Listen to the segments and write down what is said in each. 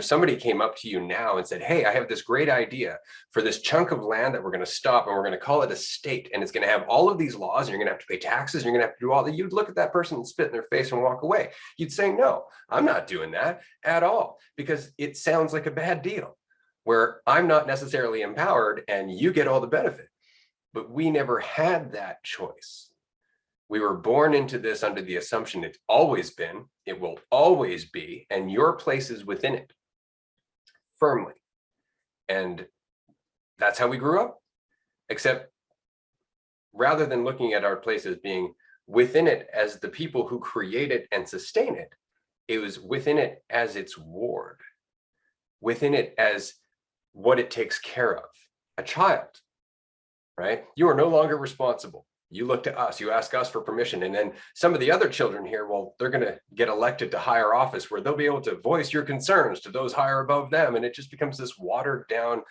If somebody came up to you now and said, hey, I have this great idea for this chunk of land that we're going to stop and we're going to call it a state, and it's going to have all of these laws, and you're going to have to pay taxes, and you're going to have to do all that, you'd look at that person and spit in their face and walk away. You'd say, no, I'm not doing that at all, because it sounds like a bad deal where I'm not necessarily empowered and you get all the benefit. But we never had that choice. We were born into this under the assumption it's always been, it will always be, and your place is within it firmly. And that's how we grew up. Except rather than looking at our place as being within it as the people who create it and sustain it, it was within it as its ward, within it as what it takes care of. A child, right? You are no longer responsible. You look to us, you ask us for permission. And then some of the other children here, well, they're going to get elected to higher office where they'll be able to voice your concerns to those higher above them. And it just becomes this watered down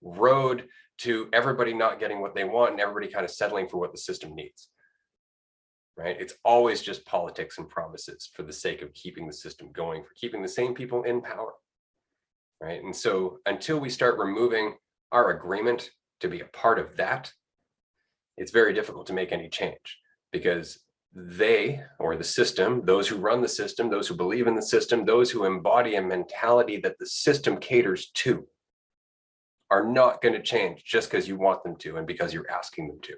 road to everybody not getting what they want and everybody kind of settling for what the system needs, right? It's always just politics and promises for the sake of keeping the system going, for keeping the same people in power, right? And so until we start removing our agreement to be a part of that, it's very difficult to make any change, because they, or the system, those who run the system, those who believe in the system, those who embody a mentality that the system caters to, are not going to change just because you want them to and because you're asking them to.